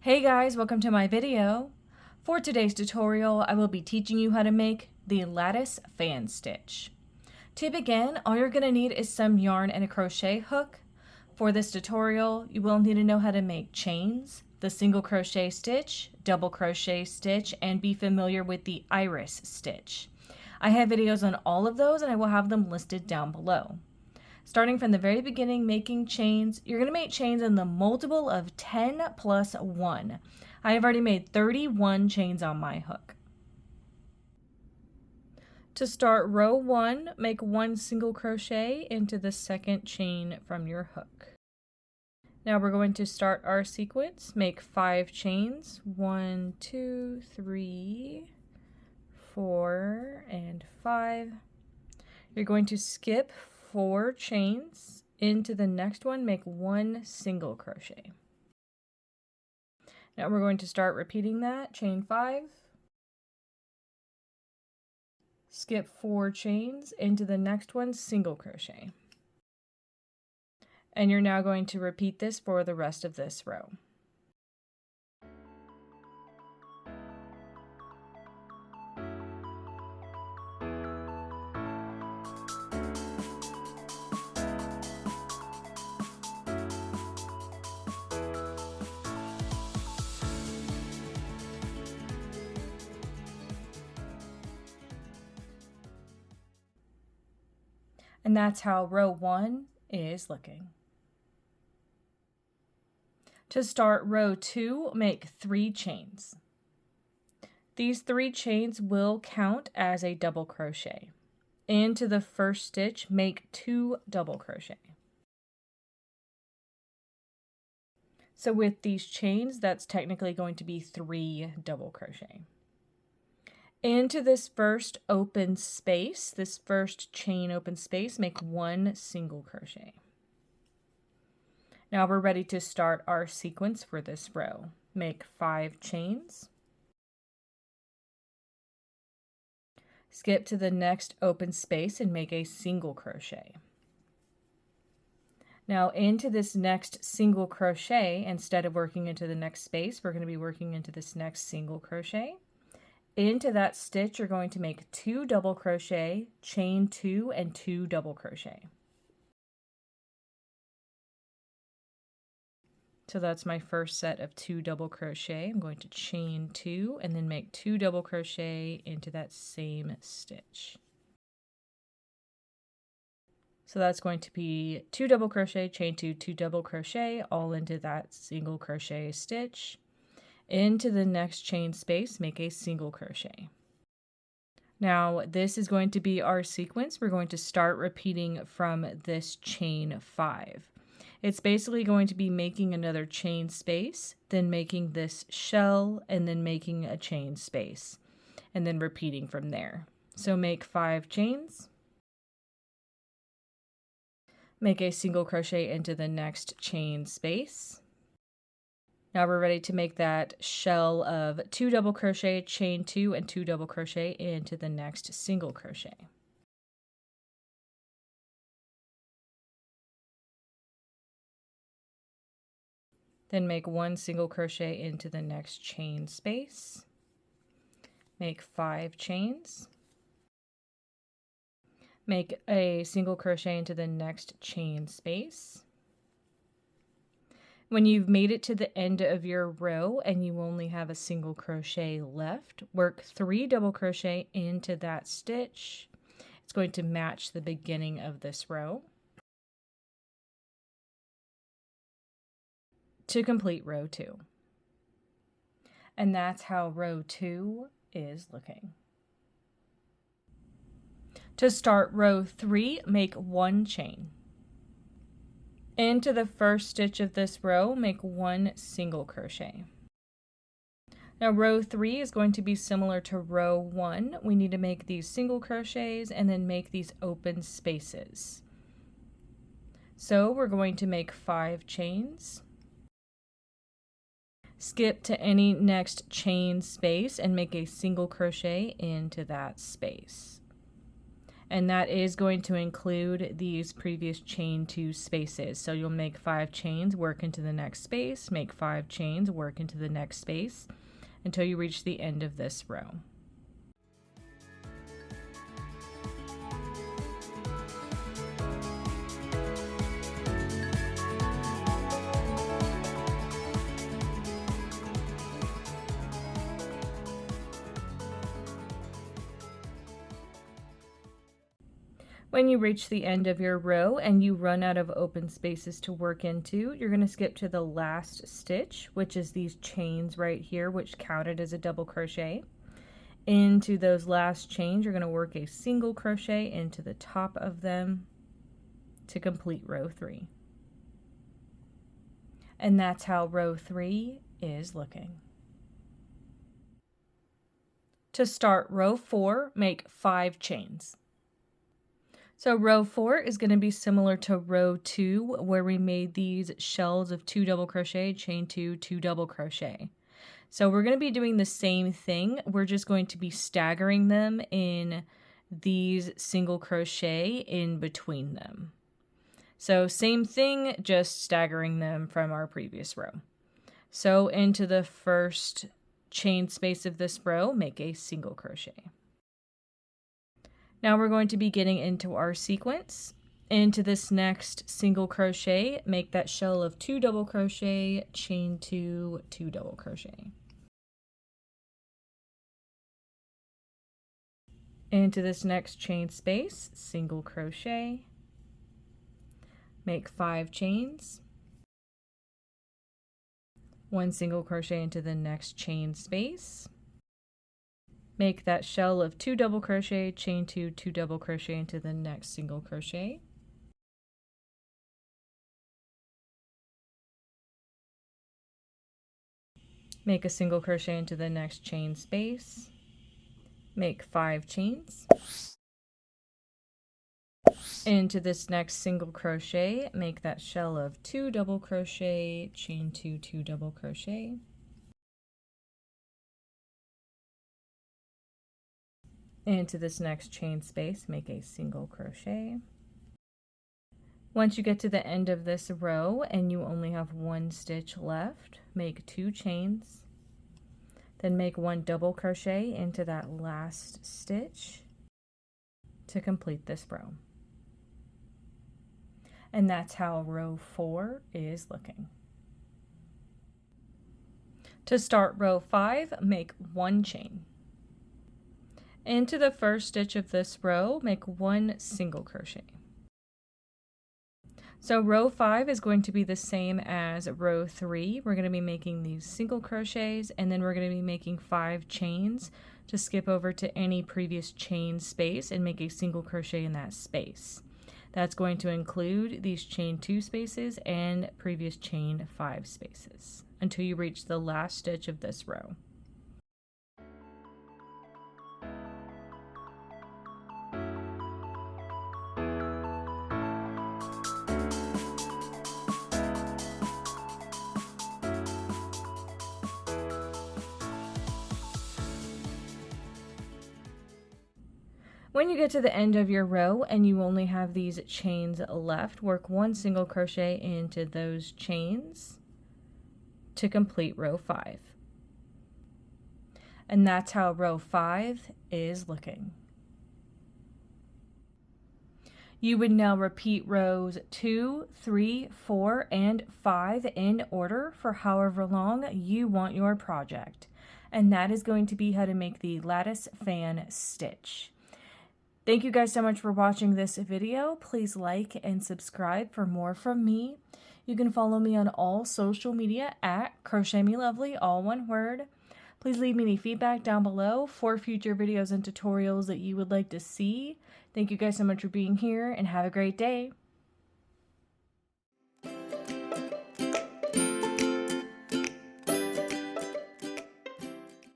Hey guys, welcome to my video. For today's tutorial, I will be teaching you how to make the lattice fan stitch. To begin, all you're going to need is some yarn and a crochet hook. For this tutorial, you will need to know how to make chains, the single crochet stitch, double crochet stitch, and be familiar with the iris stitch. I have videos on all of those and I will have them listed down below. Starting from the very beginning, making chains, you're going to make chains in the multiple of 10 plus 1. I have already made 31 chains on my hook. To start row 1, make 1 single crochet into the second chain from your hook. Now we're going to start our sequence. Make 5 chains, 1, 2, 3, 4, and 5. You're going to skip 4 chains into the next one, make 1 single crochet. Now we're going to start repeating that. Chain 5, skip 4 chains into the next one, single crochet. And you're now going to repeat this for the rest of this row. And that's how row 1 is looking. To start row 2, make 3 chains. These 3 chains will count as a double crochet. Into the first stitch, make 2 double crochet. So with these chains, that's technically going to be 3 double crochet. Into this first open space, this first chain open space, make 1 single crochet. Now we're ready to start our sequence for this row. Make 5 chains. Skip to the next open space and make a single crochet. Now into this next single crochet, instead of working into the next space, we're going to be working into this next single crochet. Into that stitch, you're going to make 2 double crochet, chain 2, and 2 double crochet. So that's my first set of 2 double crochet. I'm going to chain 2 and then make 2 double crochet into that same stitch. So that's going to be 2 double crochet, chain 2, 2 double crochet, all into that single crochet stitch. Into the next chain space, make a single crochet. Now this is going to be our sequence. We're going to start repeating from this chain 5. It's basically going to be making another chain space, then making this shell, and then making a chain space, and then repeating from there. So make 5 chains, make a single crochet into the next chain space. Now we're ready to make that shell of 2 double crochet, chain 2, and 2 double crochet into the next single crochet. Then make 1 single crochet into the next chain space. Make 5 chains. Make a single crochet into the next chain space. When you've made it to the end of your row and you only have a single crochet left, work 3 double crochet into that stitch. It's going to match the beginning of this row to complete row 2. And that's how row 2 is looking. To start row 3, make 1 chain. Into the first stitch of this row, make 1 single crochet. Now row 3 is going to be similar to row 1. We need to make these single crochets and then make these open spaces. So we're going to make 5 chains. Skip to any next chain space and make a single crochet into that space. And that is going to include these previous chain 2 spaces. So you'll make 5 chains, work into the next space, make 5 chains, work into the next space until you reach the end of this row. When you reach the end of your row and you run out of open spaces to work into, you're going to skip to the last stitch, which is these chains right here, which counted as a double crochet. Into those last chains, you're going to work a single crochet into the top of them to complete row 3. And that's how row 3 is looking. To start row 4, make 5 chains. So row 4 is going to be similar to row 2, where we made these shells of 2 double crochet, chain 2, 2 double crochet. So we're going to be doing the same thing. We're just going to be staggering them in these single crochet in between them. So same thing, just staggering them from our previous row. So into the first chain space of this row, make a single crochet. Now we're going to be getting into our sequence. Into this next single crochet, make that shell of 2 double crochet, chain 2, 2 double crochet. Into this next chain space, single crochet, make 5 chains, 1 single crochet into the next chain space. Make that shell of 2 double crochet, chain 2, 2 double crochet into the next single crochet. Make a single crochet into the next chain space. Make 5 chains. Into this next single crochet, make that shell of 2 double crochet, chain 2, 2 double crochet. Into this next chain space, make a single crochet. Once you get to the end of this row and you only have 1 stitch left, make 2 chains, then make 1 double crochet into that last stitch to complete this row. And that's how row 4 is looking. To start row 5, make 1 chain. Into the first stitch of this row, make 1 single crochet. So row 5 is going to be the same as row 3. We're going to be making these single crochets, and then we're going to be making 5 chains to skip over to any previous chain space and make a single crochet in that space. That's going to include these chain 2 spaces and previous chain 5 spaces until you reach the last stitch of this row. When you get to the end of your row and you only have these chains left, work 1 single crochet into those chains to complete row 5. And that's how row 5 is looking. You would now repeat rows 2, 3, 4, and 5 in order for however long you want your project. And that is going to be how to make the lattice fan stitch. Thank you guys so much for watching this video. Please like and subscribe for more from me. You can follow me on all social media at crochetmelovely, all one word. Please leave me any feedback down below for future videos and tutorials that you would like to see. Thank you guys so much for being here and have a great day.